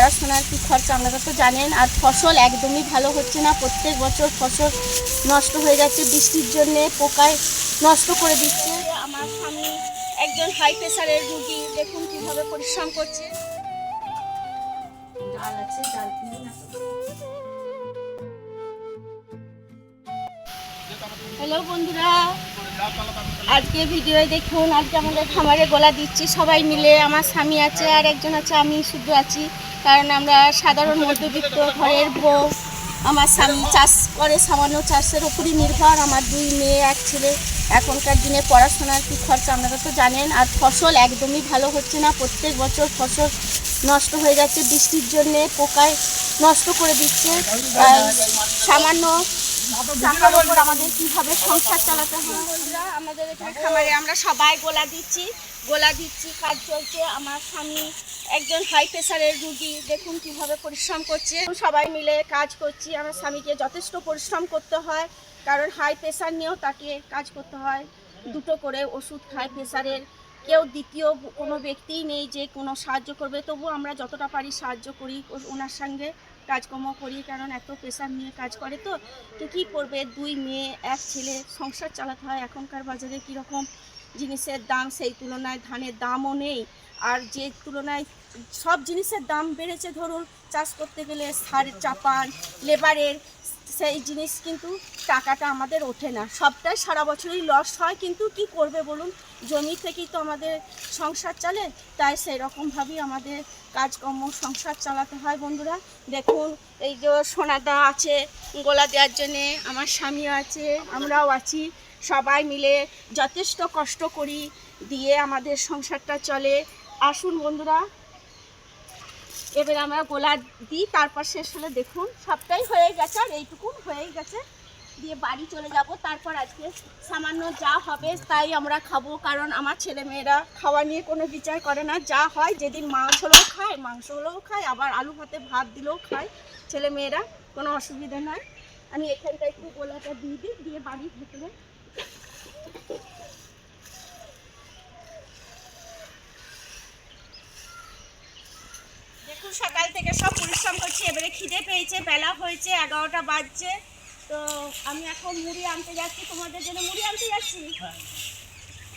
পড়াশোনার কি খরচা আপনারা তো জানেন। আর ফসল একদমই ভালো হচ্ছে না, প্রত্যেক বছর ফসল নষ্ট হয়ে যাচ্ছে, বৃষ্টির জন্যে পোকায় নষ্ট করে দিচ্ছে। আমার স্বামী একজন হাই প্রেশারের রুগী, দেখুন কীভাবে পরিশ্রম করছে। ডাল আছে, ডাল কিনে না। হ্যালো বন্ধুরা, আজকে ভিডিও দেখুন। আজকে আমাদের খামারে গোলা দিচ্ছি সবাই মিলে। আমার স্বামী আছে আর একজন আছে, আমি শুধু আছি, কারণ আমরা সাধারণ মধ্যবিত্ত ঘরের বউ। আমার স্বামী চাষ করে, সামান্য চাষের ওপরই নির্ভর। আমার 2 মেয়ে 1 ছেলে। এখনকার দিনে পড়াশোনার কি খরচা আপনারা তো জানেন। আর ফসল একদমই ভালো হচ্ছে না, প্রত্যেক বছর ফসল নষ্ট হয়ে যাচ্ছে, বৃষ্টির জন্যে পোকায় নষ্ট করে দিচ্ছে। সামান্য টাকার উপর আমাদের কীভাবে সংসার চালাতে হয়। বন্ধুরা, আমাদের এখানে খামারে আমরা সবাই গোলা দিচ্ছি, কাজ চলছে। আমার স্বামী একজন হাই প্রেশারের রুগী, দেখুন কীভাবে পরিশ্রম করছে। সবাই মিলে কাজ করছি। আমার স্বামীকে যথেষ্ট পরিশ্রম করতে হয়, কারণ হাই প্রেশার নিয়েও তাকে কাজ করতে হয়। 2টো করে ওষুধ খায় প্রেশারের। কেউ দ্বিতীয় কোনো ব্যক্তিই নেই যে কোনো সাহায্য করবে, তবু আমরা যতটা পারি সাহায্য করি, ওনার সঙ্গে কাজকর্ম করি, কারণ এত প্রেশার নিয়ে কাজ করে। তো কী করবে, 2 মেয়ে 1 ছেলে, সংসার চালাতে হয়। এখনকার বাজারে কীরকম জিনিসের দাম, সেই তুলনায় ধানের দামও নেই। আর যে তুলনায় সব জিনিসের দাম বেড়েছে, ধরুন চাষ করতে গেলে সার, চাপান, লেবারের, সেই জিনিস কিন্তু টাকাটা আমাদের ওঠে না। সবটাই সারা বছরই লস হয়, কিন্তু কি করবে বলুন, জমি থেকেই তো আমাদের সংসার চলে। তাই সেই রকমভাবেই আমাদের কাজকর্ম সংসার চালাতে হয়। বন্ধুরা দেখুন, এই যে সোনাদা আছে গোলা দেওয়ার জন্যে, আমার স্বামীও আছে, আমরাও আছি, সবাই মিলে যথেষ্ট কষ্ট করি, দিয়ে আমাদের সংসারটা চলে। আসুন বন্ধুরা, এবার আমরা গোলা দিই, তারপর শেষ হলে দেখুন সবটাই হয়ে গেছে, আর এইটুকুন হয়ে গেছে, দিয়ে বাড়ি চলে যাব। তারপর আজকে সামান্য যা হবে তাই আমরা খাবো, কারণ আমার ছেলেমেয়েরা খাওয়া নিয়ে কোনো বিচার করে না। যা হয়, যেদিন মাছ হলেও খায়, আবার আলু ভাতে ভাত দিলেও খায় ছেলেমেয়েরা, কোনো অসুবিধা নয়। আমি এখানটা একটু গোলাটা দিয়ে দিই, দিয়ে বাড়ির ভেতরে দেখুন সকাল থেকে সব পরিশ্রম করছি। এবারে খিদে পেয়েছে, বেলা হয়েছে, 11টা বাজছে। তো আমি এখন মুড়ি আনতে যাচ্ছি, তোমাদের জন্য মুড়ি আনতে যাচ্ছি।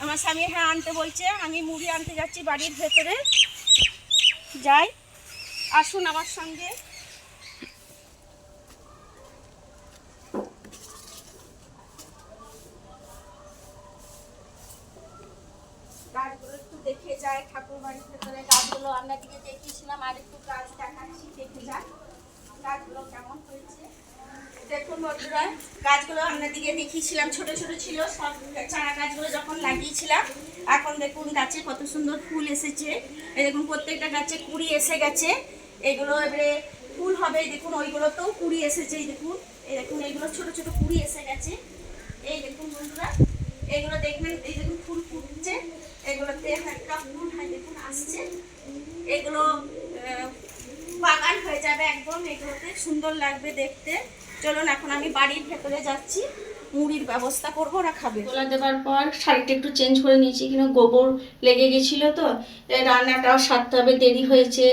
আমার স্বামী আনতে বলছে, আমি মুড়ি আনতে যাচ্ছি বাড়ির ভেতরে। যাই, আসুন আমার সঙ্গে। গাছগুলো একটু দেখে যায়, ঠাকুর বাড়ির ভেতরে গাছগুলো আপনাদেরকে দেখিয়েছিলাম, আর একটু গাছ দেখাচ্ছি, দেখে যান গাছগুলো কেমন হয়েছে। দেখুন বন্ধুরা, গাছগুলো আপনাদেরকে দেখিয়েছিলাম, ছোট ছোট ছিল সব চারা গাছগুলো যখন লাগিয়েছিলাম। এখন দেখুন গাছে কত সুন্দর ফুল এসেছে। এই দেখুন প্রত্যেকটা গাছে কুড়ি এসে গেছে। এগুলো এবারে ফুল হবে, দেখুন ওইগুলোতেও কুড়ি এসেছে। এই দেখুন এইগুলো ছোট ছোট কুড়ি এসে গেছে। এই দেখুন বন্ধুরা, এগুলো দেখবেন, এই দেখুন ফুল ফুটছে, এগুলোতে একটা ফুল হয় দেখুন আসছে। এগুলো বাগান হয়ে যাবে একদম, এগুলোতে সুন্দর লাগবে দেখতে। চলুন এখন আমি বাড়ির ভেতরে যাচ্ছি, মুড়ির ব্যবস্থা করবো, ওরা খাবে। গোলা দেওয়ার পর শাড়িটা একটু চেঞ্জ করে নিয়েছি, কিন্তু গোবর লেগে গেছিলো, তো রান্নাটাও সারতে হবে, দেরি হয়েছে,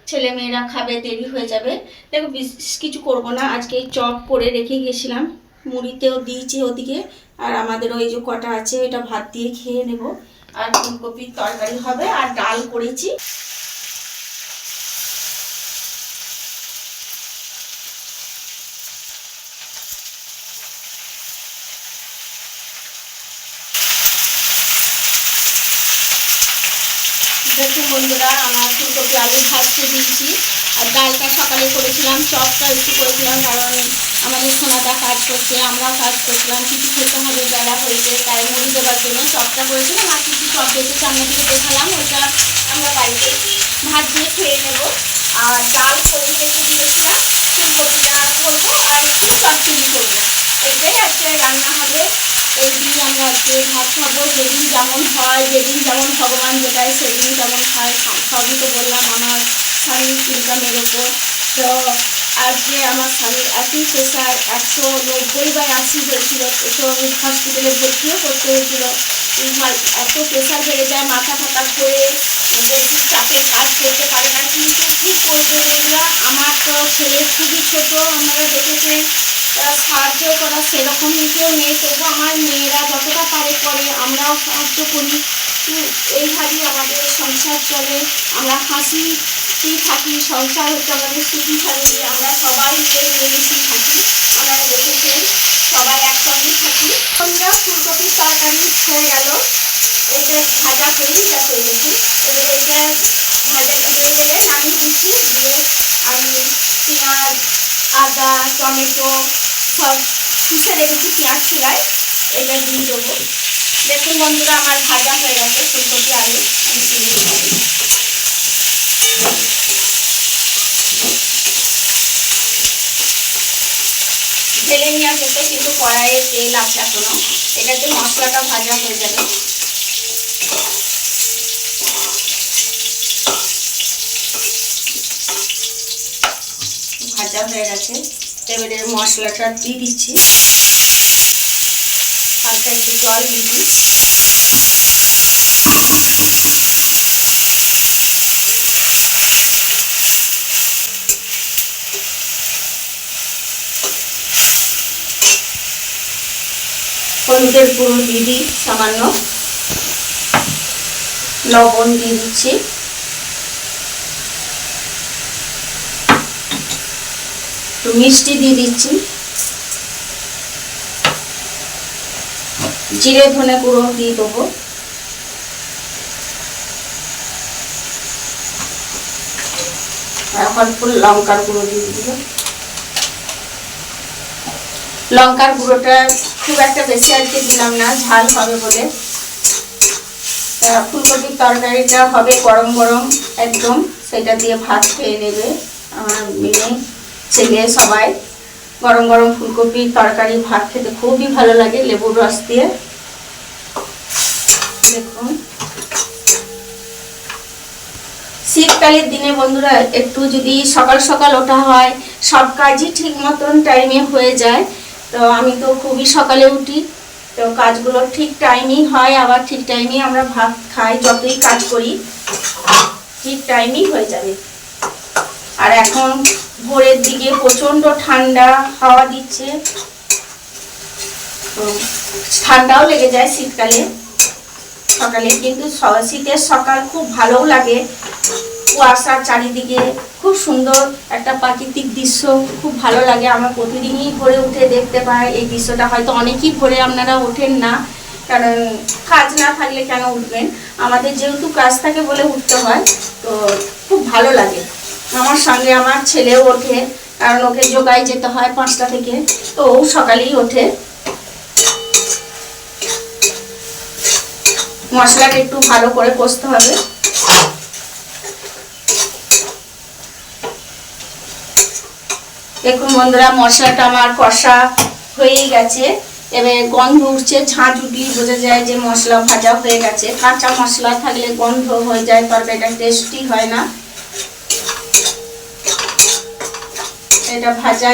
ছেলে মেয়েরা খাবে, দেরি হয়ে যাবে। দেখো বিশেষ কিছু করব না, আজকে চপ করে রেখে গেছিলাম, মুড়িতেও দিয়েছি ওদিকে। আর আমাদের ওই যে কটা আছে, ওইটা ভাত দিয়ে খেয়ে নেব। আর ফুলকপির তরকারি হবে, আর ডাল করেছি। দেখুন বন্ধুরা, আমার ফুলকপি আলু ভাজতে দিয়েছি, আর ডালটা সকালে করেছিলাম, চপটা একটু করেছিলাম, কারণ আমাদের সোনাদা কাজ করছে, আমরাও কাজ করছিলাম, কিছু খেতে হবে, বেলা হয়েছে, তাই মুড়ি দেওয়ার জন্য চপটা করেছিলাম। আর কিছু চপ বেঁচেছে, আপনাদেরকে দেখালাম, ওইটা আমরা বাড়িতে ভাত দিয়ে খেয়ে নেব। আর ডাল করে রেখে দিয়েছিলাম, ফুলকপি ডাল করবো, আর একটু চপ চিনি করবো, এটাই আজকে রান্না হবে। এই দিন আমরা আজকে ভাত খাবো, যেদিন যেমন হয়, যেদিন যেমন ভগবান যেটাই সেদিন যেমন খায়। সবই তো বললাম আমার স্বামীর ইনকামের ওপর। তো আজকে আমার স্বামীর এতই প্রেশার, 190/80 হয়েছিল, তো হসপিটালে ভর্তিও করতে হয়েছিল। এত প্রেশার বেড়ে যায়, মাথা ফাটা হয়ে বেশি চাপের কাজ করতে পারে না। কিন্তু কী করবে বন্ধুরা, ছেলে খুবই ছোট, আপনারা দেখেছেন, সাহায্য করা সেরকম কেউ নেই, তবু আমার মেয়েরা যতটা পারে করে, আমরাও সাহায্য করি। এইভাবেই আমাদের সংসার চলে, আমরা হাসি থাকি, সংসার হচ্ছে আমাদের সুখী ফ্যামিলি, আমরা সবাই মিলেমিশে থাকি, আপনারা দেখেছেন সবাই একসঙ্গে থাকি। আমরা ফুলকপির তরকারি হয়ে গেল, এটা ভাজা হয়েই গেছে, দেখুন এবারে এটা ভাজাটা হয়ে গেলে নামিয়ে দিচ্ছি, দিয়ে আমি পেঁয়াজ, আদা, টমেটো সব পিষে রেখেছি পেঁয়াজ চুলায়, এটা দিয়ে দেবো। দেখুন বন্ধুরা আমার ভাজা হয়ে গেছে ফুলকপি আলু, আমি তুলে দিচ্ছি। ঢেলে নিয়ে আসতে কিন্তু কড়াইয়ে তেল আছে এখনো, এটাতে মশলাটা ভাজা হয়ে যাবে। ভাজা হয়ে গেছে, এবারে মশলাটা দিয়ে দিচ্ছি, হালকা একটু জল দিয়ে দিই। হলুদের গুঁড়ো দিয়ে দিই সামান্য, লবণ দিয়ে দিচ্ছি, একটু মিষ্টি দিয়ে দিচ্ছি, জিরে ধনে গুঁড়ো দিয়ে দেবো, অল্প লঙ্কার গুঁড়ো দিয়ে দিব। লঙ্কার গুঁড়োটা খুব একটা বেশি আজকে দিলাম না, ঝাল হবে বলে। ফুলকপির তরকারিটা হবে গরম গরম একদম, সেটা দিয়ে ভাত খেয়ে নেবে আমার মেয়ে ছেলে সবাই। গরম গরম ফুলকপির তরকারি ভাত খেতে খুবই ভালো লাগে লেবুর রস দিয়ে। দেখুন শীতকালের দিনে বন্ধুরা একটু যদি সকাল সকাল ওঠা হয়, সব কাজই ঠিক মতন টাইমে হয়ে যায়। তো আমি তো খুবই সকালে উঠি, তো কাজগুলো ঠিক টাইমই হয়, আবার ঠিক টাইমেই আমরা ভাত খাই, যতই কাজ করি ঠিক টাইমই হয়ে যাবে। আর এখন ভোরের দিকে প্রচণ্ড ঠান্ডা হাওয়া দিচ্ছে, তো ঠান্ডাও লেগে যায় শীতকালে সকালে, কিন্তু শীতের সকাল খুব ভালোও লাগে। কুয়াশার চারিদিকে খুব সুন্দর একটা প্রাকৃতিক দৃশ্য, খুব ভালো লাগে। আমার প্রতিদিনই ভোরে উঠে দেখতে পাই এই দৃশ্যটা। হয়তো অনেকেই ভোরে আপনারা ওঠেন না, কারণ কাজ না থাকলে কেন উঠবেন, আমাদের যেহেতু কাজ থাকে বলে উঠতে হয়, তো খুব ভালো লাগে। আমার সঙ্গে আমার ছেলেও ওঠে, কারণ ওকে যোগায় যেতে হয় 5টা থেকে, তো ও সকালেই ওঠে। মশলাটা একটু ভালো করে কষতে হবে। দেখুন বন্ধুরা মশলাটা আমার কষা হয়েই গেছে, এবার গন্ধ উঠছে, ঝাঁঝ উঠলেই বোঝা যায় যে মশলা ভাজা হয়ে গেছে। কাঁচা মশলা থাকলে গন্ধ হয়ে যায়, তরকারিটা টেস্টি হয় না। এটা ভাজা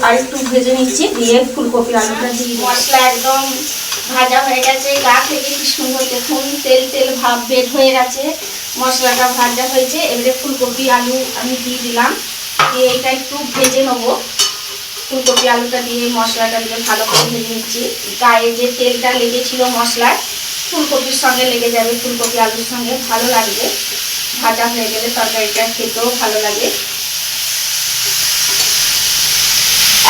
আরেকটু ভেজে নিচ্ছি, দিয়ে ফুলকপি আলুটা দিয়ে মশলা একদম ভাজা হয়ে গেছে। গা থেকে কি সুন্দর দেখুন তেল তেল ভাব বের হয়ে গেছে, মশলাটা ভাজা হয়েছে। এবারে ফুলকপি আলু আমি দিয়ে দিলাম, দিয়ে এটা একটু ভেজে নেবো। ফুলকপি আলুটা দিয়ে মশলাটা দিয়ে ভালো করে ভেজে নিচ্ছি। গায়ে যে তেলটা লেগেছিল মশলায় ফুলকপির সঙ্গে লেগে যাবে, ফুলকপি আলুর সঙ্গে ভালো লাগবে। ভাজা হয়ে গেলে তরকারিটা খেতেও ভালো লাগে।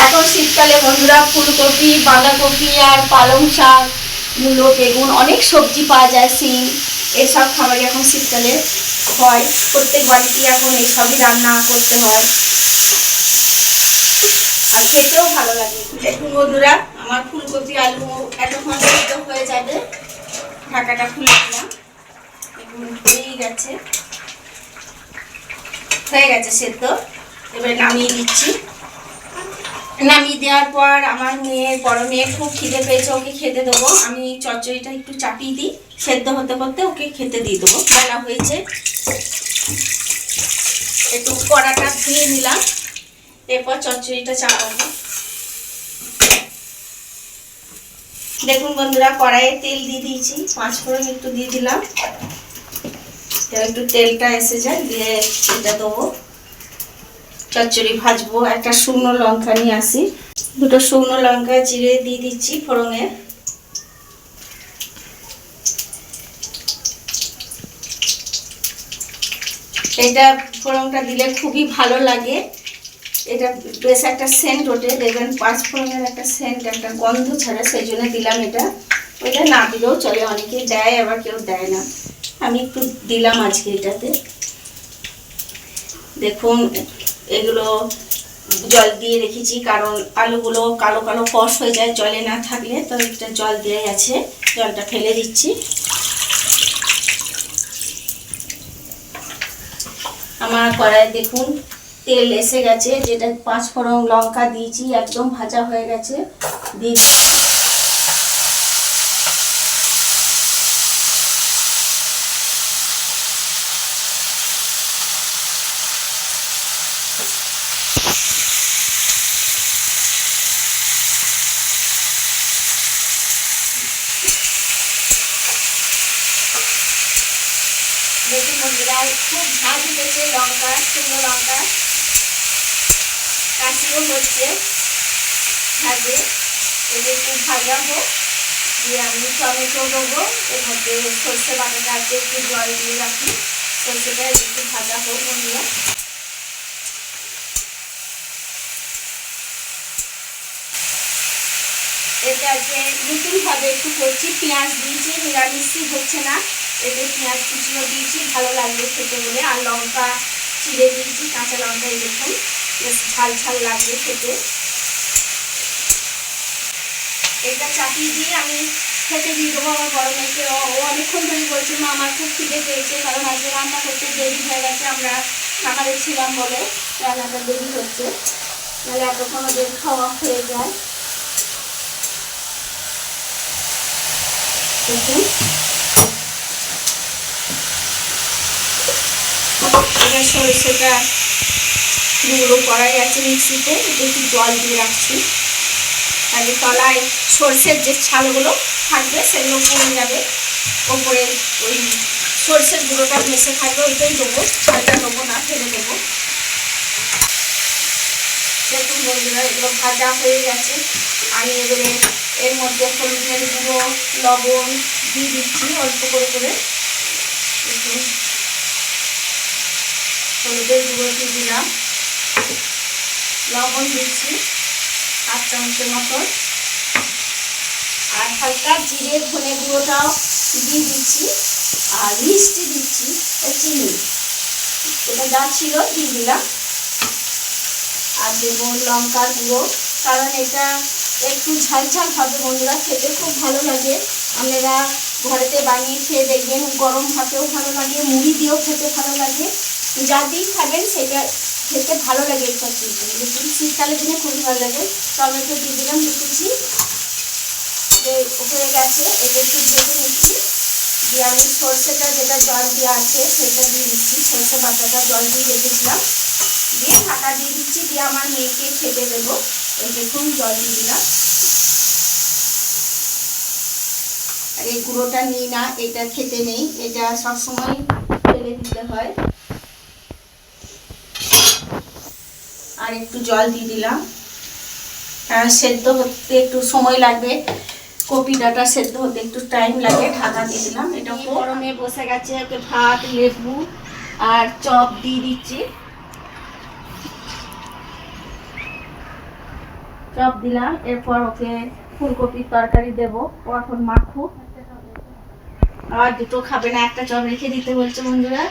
এখন শীতকালে বন্ধুরা ফুলকপি, বাঁধাকপি আর পালং শাক, মূলো, বেগুন অনেক সবজি পাওয়া যায়, সিম, এসব খাবারই এখন শীতকালে হয়। প্রত্যেক বাড়িতেই এখন এইসবই রান্না করতে হয়, আর খেতেও ভালো লাগে। দেখুন বন্ধুরা আমার ফুলকপি আলু এতক্ষণ সেদ্ধ হয়ে যাবে, ঢাকাটা খুলে দিলাম। দেখুন হয়েই গেছে, হয়ে গেছে সেদ্ধ। এবার নামিয়ে দিচ্ছি। নামিয়ে দেওয়ার পর আমার বড় মেয়ে খুব খিদে পেয়েছে, ওকে খেতে দেবো। আমি চচ্চড়িটা একটু চাপিয়ে দিই, সেদ্ধ হতে করতে ওকে খেতে দিয়ে দেবো। বেলা হয়েছে, একটু কড়াটা ধুয়ে নিলাম, এরপর চচ্চড়িটা চাপাবো। দেখুন বন্ধুরা কড়াইয়ে তেল দিয়ে দিয়েছি, 5 ফোড়ন একটু দিয়ে দিলাম, একটু তেলটা এসে যায়, দিয়ে এটা দেবো। চচ্চড়ি ভাজবো। একটা শুকনো লঙ্কা নিয়ে আসি, দুটো শুকনো লঙ্কা জিরে দিয়ে দিচ্ছি ফোড়নে। এটা ফোড়নটা দিলে খুবই ভালো লাগে, এটা বেশ একটা সেন্ট ওঠে, দেখবেন পাঁচ ফোড়নের একটা সেন্ট, একটা গন্ধ ছাড়ে, সেই জন্য দিলাম এটা। ওইটা না দিলেও চলে, অনেকেই দেয় আবার কেউ দেয় না, আমি একটু দিলাম আজকে এটাতে। দেখুন এগুলো জল দিয়ে রেখেছি, কারণ আলুগুলো কালো কালো কষ হয়ে যায় জলে না থাকলে, তো একটা জল দিয়ে আছে, জলটা ফেলে দিচ্ছি। আমার কড়াইয়ে দেখুন তেল এসে গেছে, যেটা পাঁচ ফোড়ন লঙ্কা দিয়েছি একদম ভাজা হয়ে গেছে, দিয়ে দেখুন বন্ধুরা খুব ঝাল দিতেছে লঙ্কা, শুকনো লঙ্কা কাশিও হচ্ছে ভাজে। এদের খুব ভাজা হোক, দিয়ে আমি টমেটো দেবো, এর মধ্যে সর্ষে বাটাটা আছে, একটু জল দিয়ে রাখি, সর্ষেটা একটু ভাজা হোক বন্ধুরা। এটা আজকে নতুনভাবে একটু করছি, পেঁয়াজ দিয়েছি, নিরামিষই হচ্ছে না, এতে পেঁয়াজ কুচিও দিয়েছি, ভালো লাগবে খেতে বলে, আর লঙ্কা চিড়ে দিয়েছি, কাঁচা লঙ্কা দেখুন বেশ ঝাল ঝাল লাগবে খেতে। এটা চাপিয়ে দিয়ে আমি খেতে দিয়ে দেবো আমার বড় মেয়েকে। ও অনেকক্ষণ ধরে বলছে মা আমার খুব খিদে পেয়েছে, কারণ আজকে রান্না করতে দেরি হয়ে গেছে, আমরা খাবারে ছিলাম বলে রান্নাটা দেরি হচ্ছে, নাহলে এতক্ষণ ওদের খাওয়া হয়ে যায়। দেখুন এটা সরষেটা গুঁড়ো করাই আছে মিক্সিতে, একটু জল দিয়ে রাখছি, তাহলে তলায় সর্ষের যে ছালগুলো থাকবে সেগুলো পড়ে যাবে, ওপরে ওই সর্ষের গুঁড়োটা ভেসে থাকবে, ওইটাই দেবো, ছালটা দেবো না, ফেলে দেবো। দেখুন বন্ধুরা এগুলো ভাজা হয়ে গেছে, আমি এবারে এর মধ্যে হলুদের গুঁড়ো লবণ দিয়ে দিচ্ছি অল্প করে করে। দেখুন হলুদের গুঁড়ো দিয়ে দিলাম, লবণ দিচ্ছি 8 চামচের মতো, আর হালকা জিরে ধনে গুঁড়োটাও দিয়ে দিচ্ছি, আর মিষ্টি দিচ্ছি, চিনি এটা যা ছিল দিয়ে দিলাম, আর দেবো লঙ্কার গুঁড়ো, কারণ এটা একটু ঝাল ঝাল হবে বন্ধুরা, খেতে খুব ভালো লাগে। আপনারা ঘরেতে বানিয়ে খেয়ে দেখবেন, গরম ভাতেও ভালো লাগে, মুড়ি দিয়েও খেতে ভালো লাগে, যা দিয়েই খাবেন সেটা খেতে ভালো লাগে। এই চচ্চড়িটা দেখুন শীতকালের দিনে খুবই ভালো লাগে। টমেটো দিয়ে দিলাম কুচি, হয়ে গেছে, এটা একটু ঢেকে নিচ্ছি, দিয়ে আমি সর্ষেটা যেটা জল দিয়ে আছে সেটা দিয়ে দিচ্ছি, সর্ষে বাটাটা জল দিয়ে রেখেছিলাম, দিয়ে ঢাকা দিয়ে দিচ্ছি, দিয়ে আমার মেয়েকে খেতে দেবো। এই দেখুন জল দিয়ে দিলাম, আর এই গুঁড়োটা নিই না, এটা খেতে নেই, এটা সবসময় ফেলে দিতে হয়। আর একটু জল দিয়ে দিলাম, কারণ সেদ্ধ হতে একটু সময় লাগবে, কপি ডাঁটা সেদ্ধ হতে একটু টাইম লাগে, ঢাকা দিয়ে দিলাম। এটা গরমে বসে গেছে, ওকে ভাত লেবু আর চপ দিয়ে দিচ্ছি, চপ দিলাম, এরপর ওকে ফুলকপির তরকারি দেবো, ও এখন মাখুক, আর দুটো খাবে না, একটা চপ রেখে দিতে বলছে বন্ধুরা।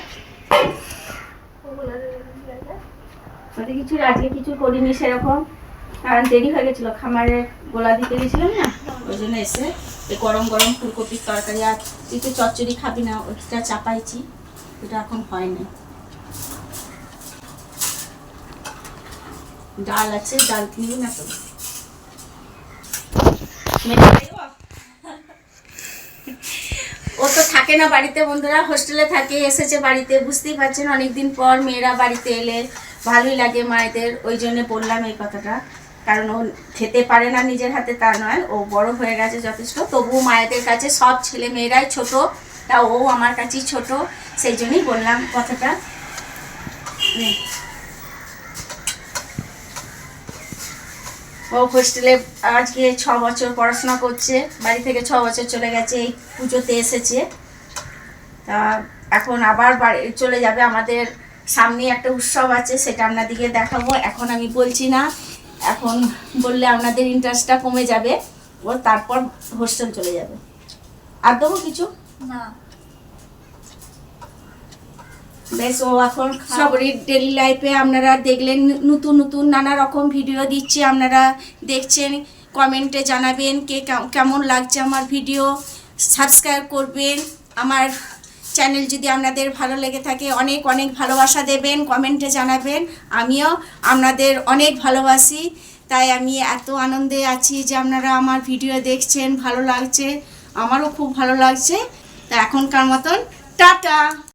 কিছু আজকে কিছু করিনি সেরকম, কারণ দেরি হয়ে গেছিলো, খামারে গোলা দিতে গেছিলাম না, ওই জন্য এসে এই গরম গরম ফুলকপির তরকারি, আর তুই তো চচ্চড়ি খাবি না ওইটা চাপাইছি, ওটা এখন হয় না। ডাল আছে, ডাল নিবি না তো? ও তো থাকে না বাড়িতে বন্ধুরা, হোস্টেলে থাকে, এসেছে বাড়িতে, বুঝতেই পারছেন অনেকদিন পর মেয়েরা বাড়িতে এলে ভালোই লাগে মায়েদের, ওই জন্য বললাম এই কথাটা, কারণ ও খেতে পারে না নিজের হাতে তা নয়, ও বড় হয়ে গেছে যথেষ্ট, তবুও মায়েদের কাছে সব ছেলে মেয়েরাই ছোট, তা ও আমার কাছেই ছোট, সেই জন্যই বললাম কথাটা। ও হোস্টেলে আজকে 6 বছর পড়াশোনা করছে, বাড়ি থেকে 6 বছর চলে গেছে, এই পুজোতে এসেছে। তা এখন আবার বাড়ি চলে যাবে। আমাদের সামনে একটা উৎসব আছে, সেটা আপনাদেরকে দেখাবো। এখন আমি বলছি না, এখন বললে আপনাদের ইন্টারেস্টটা কমে যাবে। ও তারপর হোস্টেল চলে যাবে। আর দেবো কিছু না। বেশ, ও এখন সবারই ডেলি লাইফে আপনারা দেখলেন, নতুন নতুন নানা রকম ভিডিও দিচ্ছি, আপনারা দেখছেন। কমেন্টে জানাবেন কে কেমন লাগছে আমার ভিডিও। সাবস্ক্রাইব করবেন আমার চ্যানেল যদি আপনাদের ভালো লেগে থাকে। অনেক অনেক ভালোবাসা দেবেন, কমেন্টে জানাবেন। আমিও আপনাদের অনেক ভালোবাসি, তাই আমি এত আনন্দে আছি যে আপনারা আমার ভিডিও দেখছেন, ভালো লাগছে, আমারও খুব ভালো লাগছে। তা এখনকার মতন টাটা।